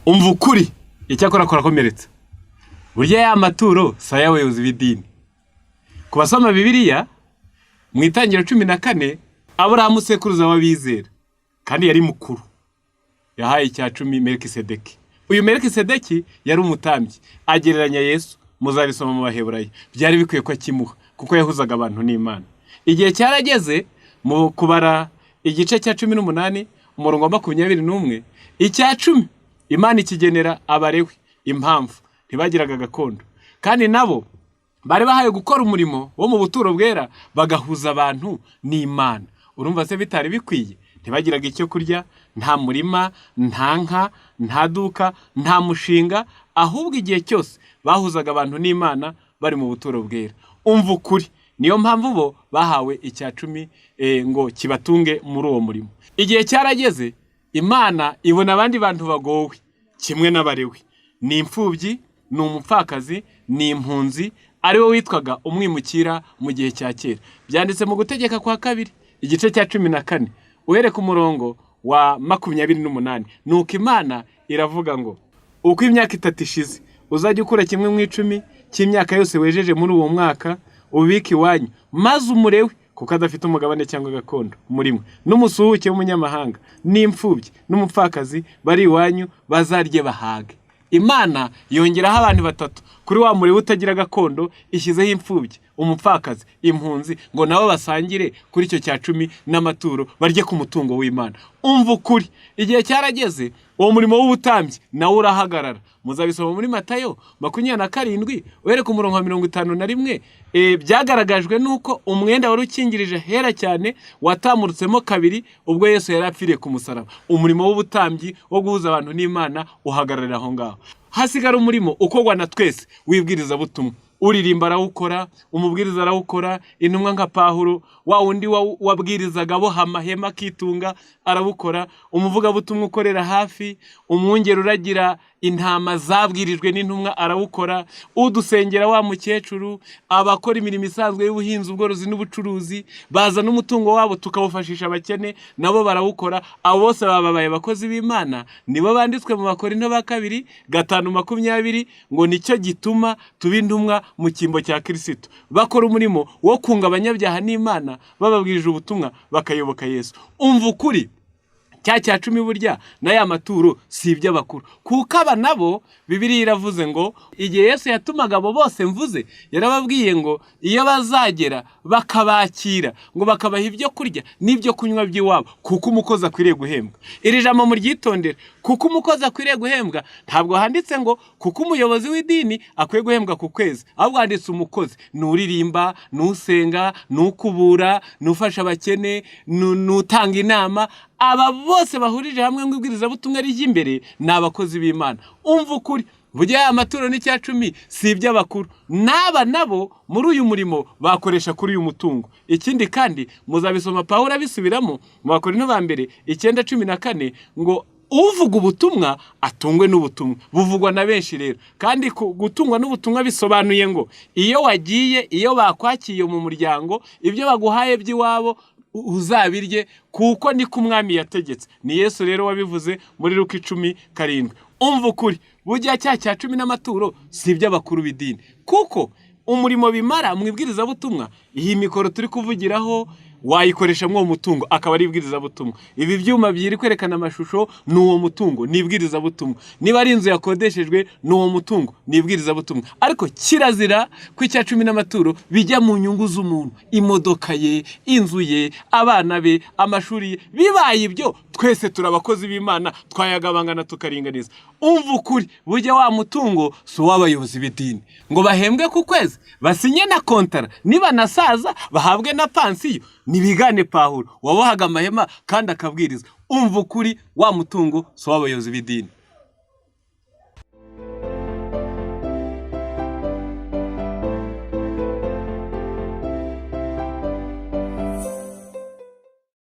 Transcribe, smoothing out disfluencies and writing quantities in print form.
umva ukuri icyakora korakomeretse. Burya ya maturo saya abayobozi b'idini. Ku basoma Bibiliya mu Itangiriro 14 Aburahamu sekuruza w'abizera kandi yari mukuru. Yahaye icya 10 Melikisedeki. Uyu Melikisedeki yari umutambyi agereranya Yesu, muzabisoma mu Baheburayo. Byari bikwiye ko akimuha kuko yahuzaga abantu n'Imana. Igihe cyarageze mu kubara igice cya 18 umurongo wa 21 icya 10 Imana ikigenera Abalewi. Impamvu ntibagiraga gakondo kandi nabo bari bahaye gukora umurimo wo mu buturo bwera bagahuza abantu n'Imana. Urumva se bitari bikwiye? Ntibagiraga icyo kurya, nta murima, nta nka, nta duka, nta mushinga, ahubwo igihe cyose bahuzaga abantu n'Imana bari mu buturo bwera. Umva ukuri, niyo mpamvu bo bahawe icya 10 ngo kibatunge muri uwo murimo. Igihe cyarageze Imana ibona abandi bantu bagowe kimwe n'Abalewi. Ni imfubyi, ni umupfakazi, ni impunzi, ari we witwaga umwimukira mu gihe cya kera. Byanditse mu Gutegeka kwa 2 igice cya 14 uhereka umurongo wa 28. Nuko Imana iravuga ngo uko imyaka 3 ishize uzajya ukura kimwe mu 10 cy'imyaka yose wejeje muri uwo mwaka ubika iwanyu, maze umurewe kuko adafite umugabane cyangwa gakondo umurimo n'umusuhuke w'umunyamahanga n'imfubyi n'umupfakazi bari iwanyu bazarye bahage. Imana yongeraho abantu 3 kuri wa murewe utagira gakondo, ishyizeho imfubyi, umupfakazi, impunzi ngo nabo basangire kuri icyo cya 10 n'amaturo barye ku mutungo w'Imana. Umva ukuri, igihe cyarageze uwo murimo w'ubutambyi nawe urahagarara. Muzabisoma muri Matayo 27 uhereka umurongo wa 51. Byagaragajwe nuko umwenda wari ukingirije hera cyane watamurutsemo 2 ubwo Yesu yari apfiriye ku musaraba. Umurimo w'ubutambyi wo guhuza abantu n'Imana uhagararira aho ngaho. Hasigara umurimo ukogwa na twese wibwiriza butumwa. Uririmba arawukora, umubwiriza arawukora, intumwa nka Pawulo wa wundi wabwirizaga bo hamahema kitunga arawukora, umuvuga butumwa ukorera hafi, umwungere uragira intama zabwirijwe n'intumwa arawukora, udusengera wa mukecuru, abakora imirimo isanzwe y'ubuhinzi, ubworozi n'ubucuruzi, baza n'umutungo wabo tukawufashisha abakene nabo barawukora. Abo bose bababaye abakozi b'Imana, nibo banditswe mu Bakorinto ba 2 5:20 ngo nicyo gituma tuba intumwa mu kimbo cya Kristo, bakora umurimo wo kunga abanyabyaha n'Imana bababwirije ubutumwa bakayoboka Yesu. Umva ukuri, cya 10 burya na ya maturo si iby'abakuru kuko aba nabo Bibiliya iravuze ngo igihe Yesu yatumaga abo bose mvuze yarababwiye ngo iyo bazagera bakabakira ngo bakabaha ibyo kurya n'ibyo kunywa by'iwabo kuko umukozi akwiriye guhembwa. Iri jambo muryitondera, kuko umukozi akwiriye guhembwa. Ntabwo handitse ngo kuko umuyobozi w'idini akwiye guhembwa ku kwezi, ahubwo handitse umukozi nuririmba, nusenga, nukubura, nufasha abakene, nutanga inama. Aba bose bahurije hamwe ngo ibwiriza butumwa ry'imbere n'abakozi b'Imana. Umva ukuri, burya amaturo ni cya 10 si iby'abakuru. Naba nabo muri uyu murimo bakoresha kuri uyu mutungo. Ikindi kandi muzabisoma Pawulo abisubiramo mu Bakorinto ba mbere 9:14 ngo uvuga ubutumwa atungwe n'ubutumwa. Buvugwa na benshi rero, kandi gutungwa n'ubutumwa bisobanuye ngo iyo wagiye, iyo bakwakiye mu muryango, ibyo baguhaye by'iwabo uzabirye kuko ni ku mwami yategetse. Ni Yesu rero wabivuze muri Luka 10:7. Umva ukuri, burya cya 10 n'amaturo si iby'abakuru b'idini kuko umurimo bimara mwibwiriza butumwa. Iyi mikoro turi kuvugiraho wayikoresha mwo mutungo akaba ari ibwiriza butumwa. Ibi byuma byiri kwerekana amashusho n'uwo mutungo nibwiriza butumwa. Niba ari inzu yakodeshejwe n'uwo mutungo nibwiriza butumwa. Ariko kirazira ku cya 10 n'amaturo bijya mu nyungu z'umuntu, imodoka ye, inzu ye, abana be, amashuri ye. Bibaye ibyo twese turabakozi b'Imana twayagabangana tukaringaniza. Umva ukuri, burya wa mutungo si w'abayobozi b'idini ngo bahembwe ku kwezi, basinye na kontara, niba nasaza bahabwe na pansiyo. Nibigane Pawulo wabohaga amahema kandi akabwiriza. Umva ukuri, wa mutungo si w'abayobozi b'idini.